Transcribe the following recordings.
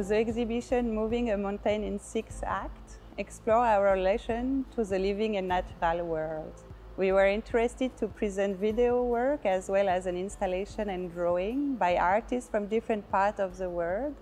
the exhibition Moving a Mountain in 6 Acts explore our relation to the living and natural world. We were interested to present video work as well as an installation and drawing by artists from different parts of the world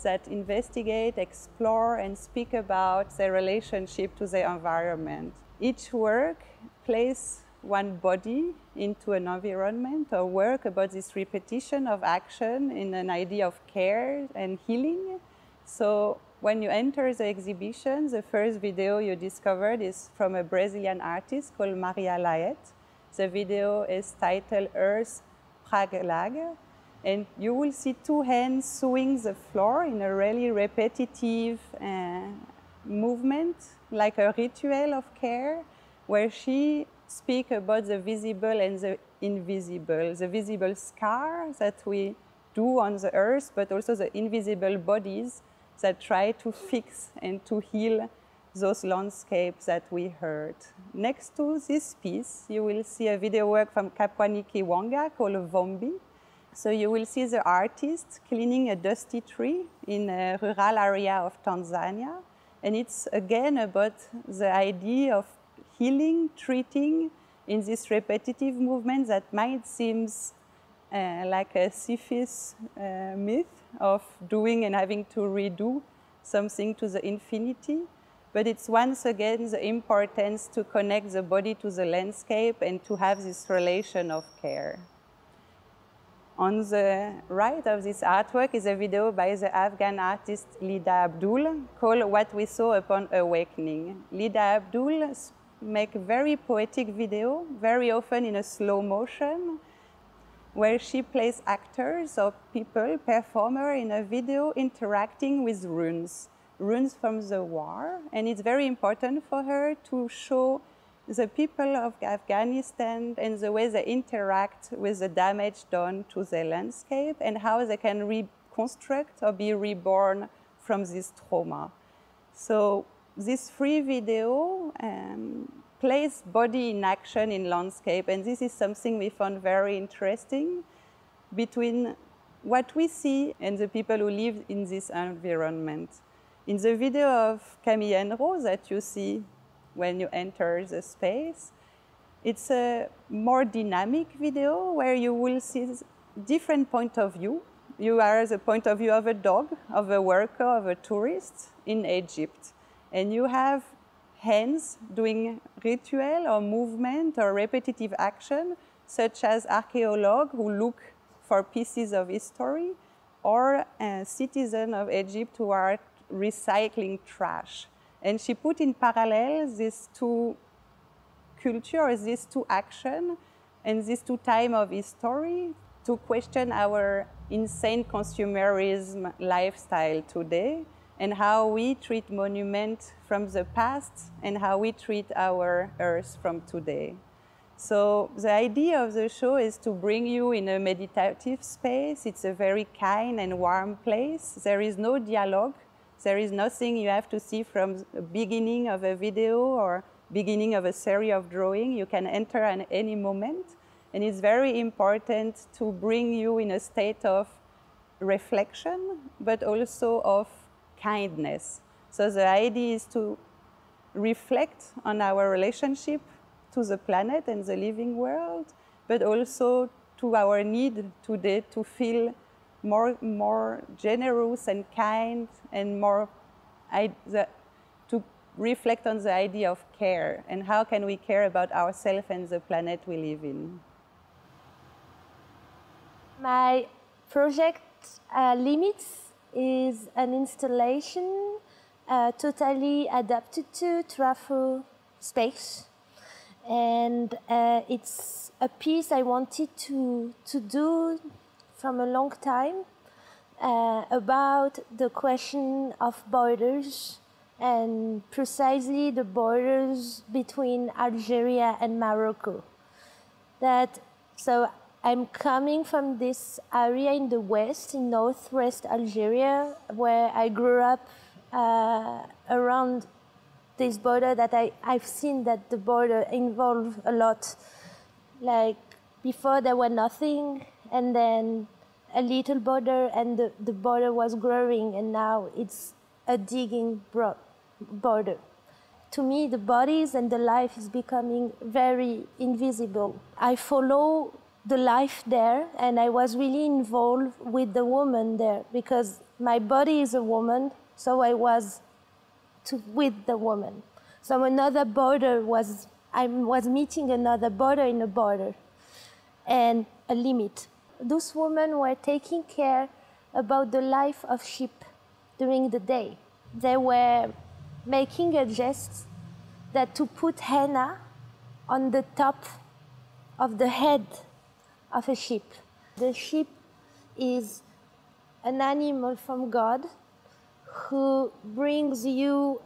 that investigate, explore, and speak about their relationship to the environment. Each work places one body into an environment or work about this repetition of action in an idea of care and healing. So when you enter the exhibition, the first video you discovered is from a Brazilian artist called Laet. The video is titled Earth Prague, and you will see 2 hands sewing the floor in a really repetitive movement, like a ritual of care, where she speaks about the visible and the invisible, the visible scar that we do on the earth, but also the invisible bodies that try to fix and to heal those landscapes that we heard. Next to this piece, you will see a video work from Kapwani, Kiwanga called Vombi. So you will see the artist cleaning a dusty tree in a rural area of Tanzania. And it's again about the idea of healing, treating in this repetitive movement that might seem like a Sisyphus myth of doing and having to redo something to the infinity. But it's once again the importance to connect the body to the landscape and to have this relation of care. On the right of this artwork is a video by the Afghan artist Lida Abdul called What We Saw Upon Awakening. Lida Abdul makes very poetic video, very often in a slow motion, where she plays actors or people, performers in a video interacting with runes from the war. And it's very important for her to show the people of Afghanistan and the way they interact with the damage done to the landscape and how they can reconstruct or be reborn from this trauma. So this free video plays body in action in landscape, and this is something we found very interesting between what we see and the people who live in this environment. In the video of Camille and Henrot that you see when you enter the space, it's a more dynamic video where you will see different point of view. You are the point of view of a dog, of a worker, of a tourist in Egypt. And you have hands doing ritual or movement or repetitive action, such as archaeologues who look for pieces of history, or citizens of Egypt who are recycling trash. And she put in parallel these 2 cultures, these 2 actions, and these 2 times of history to question our insane consumerism lifestyle today and how we treat monuments from the past and how we treat our earth from today. So the idea of the show is to bring you in a meditative space. It's a very kind and warm place. There is no dialogue. There is nothing you have to see from the beginning of a video or beginning of a series of drawing. You can enter at any moment. And it's very important to bring you in a state of reflection, but also of kindness. So the idea is to reflect on our relationship to the planet and the living world, but also to our need today to feel more generous and kind, and more to reflect on the idea of care and how can we care about ourselves and the planet we live in. My project Limits is an installation totally adapted to Trafó space. And it's a piece I wanted to do from a long time about the question of borders, and precisely the borders between Algeria and Morocco. So I'm coming from this area in the west, in northwest Algeria, where I grew up around this border that I've seen that the border involved a lot. Like before there were nothing, and then a little border and the border was growing and now it's a digging border. To me, the bodies and the life is becoming very invisible. I follow the life there and I was really involved with the woman there because my body is a woman, so I was with the woman. So another border I was meeting another border in a border and a limit. Those women were taking care about the life of sheep during the day. They were making a gest that to put henna on the top of the head of a sheep. The sheep is an animal from God who brings you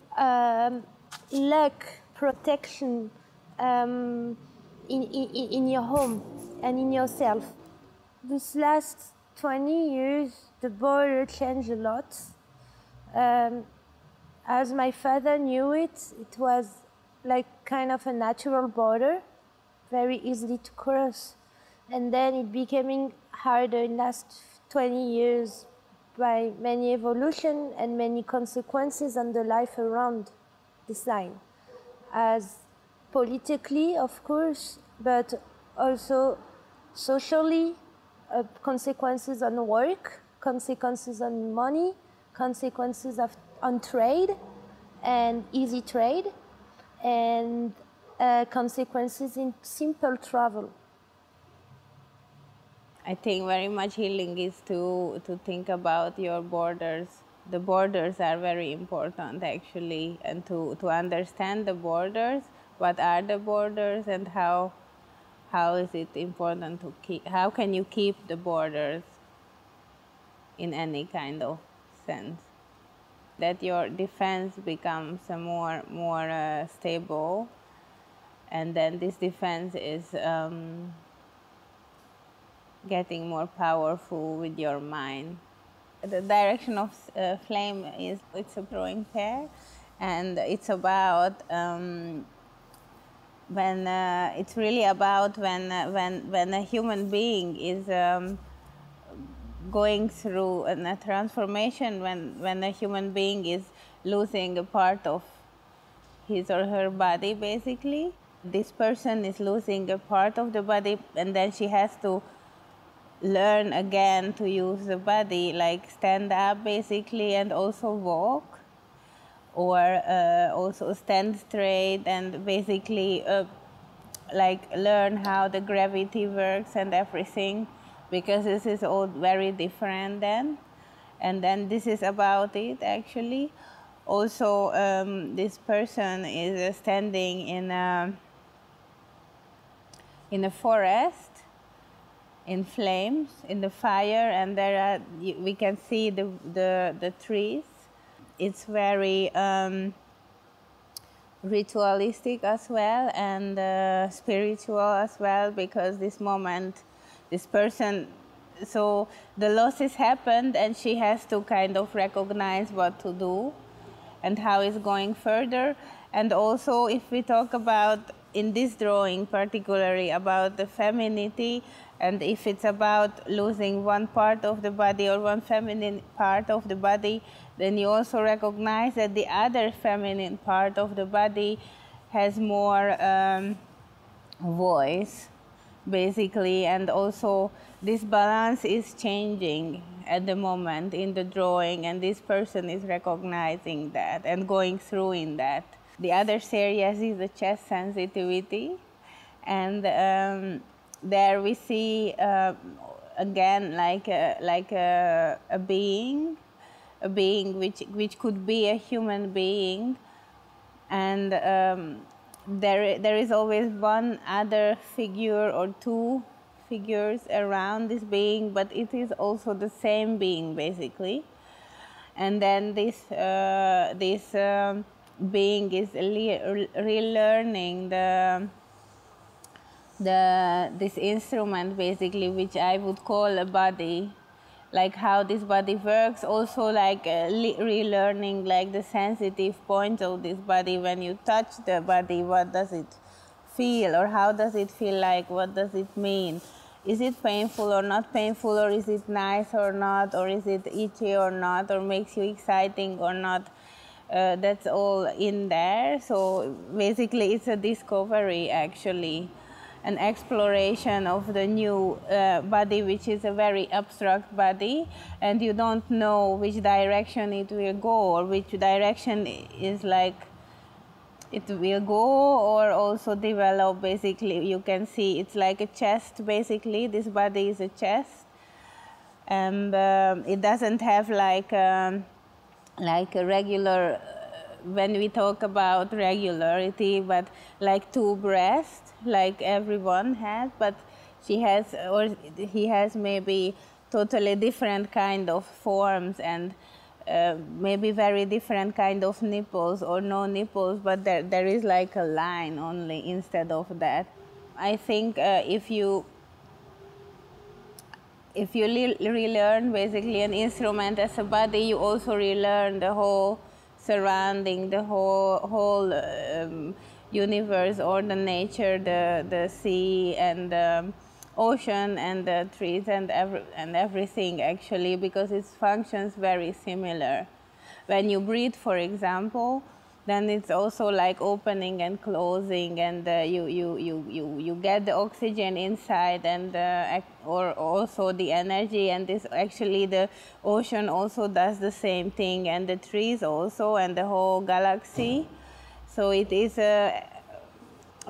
luck, protection in your home and in yourself. This last 20 years, the border changed a lot. As my father knew it, it was like kind of a natural border, very easily to cross. And then it becoming harder in the last 20 years by many evolution and many consequences on the life around this line. As politically, of course, but also socially, consequences on work, consequences on money, consequences on trade and easy trade, and consequences in simple travel. I think very much healing is to think about your borders. The borders are very important actually, and to understand the borders, what are the borders and how is it important to keep, how can you keep the borders in any kind of sense? That your defense becomes more stable, and then this defense is getting more powerful with your mind. The direction of flame it's a growing pair, and it's about when it's really about when a human being is going through a transformation, when a human being is losing a part of his or her body, basically. This person is losing a part of the body, and then she has to learn again to use the body, like stand up basically and also walk, or also stand straight and basically like learn how the gravity works and everything, because this is all very different then. And then this is about it actually. Also this person is standing in a forest, in flames, in the fire, and there are, we can see the trees. It's very ritualistic as well, and spiritual as well, because this moment, this person, so the losses happened and she has to kind of recognize what to do and how it's going further. And also, if we talk about, in this drawing particularly, about the femininity, and if it's about losing one part of the body or one feminine part of the body, then you also recognize that the other feminine part of the body has more voice, basically. And also this balance is changing at the moment in the drawing, and this person is recognizing that and going through in that. The other series is the chest sensitivity, and there we see again like a being which could be a human being, and there is always one other figure or two figures around this being, but it is also the same being basically. And then this being is relearning this instrument basically, which I would call a body, like how this body works, also like relearning like the sensitive points of this body. When you touch the body, what does it feel, or how does it feel like, what does it mean? is it painful or not painful, or is it nice or not, or is it itchy or not, or makes you exciting or not. That's all in there. So basically it's a discovery, actually, an exploration of the new body, which is a very abstract body, and you don't know which direction it will go, or which direction is like it will go or also develop. Basically, you can see it's like a chest. Basically, this body is a chest, and it doesn't have like a regular, when we talk about regularity, but like two breasts, like everyone has, but she has, or he has maybe totally different kind of forms, and maybe very different kind of nipples or no nipples, but there is like a line only instead of that. I think if you relearn basically an instrument as a body, you also relearn the whole surrounding, the whole universe, or the nature, the sea and the ocean and the trees and everything, actually, because it functions very similar. When you breathe, for example, then it's also like opening and closing, and you get the oxygen inside, and or also the energy, and this actually the ocean also does the same thing, and the trees also, and the whole galaxy. So it is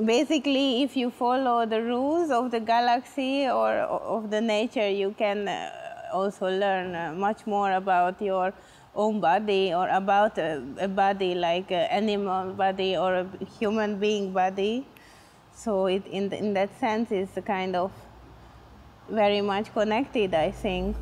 basically, if you follow the rules of the galaxy or of the nature, you can also learn much more about your own body, or about a body like an animal body or a human being body. So it, in that sense, is kind of very much connected, I think.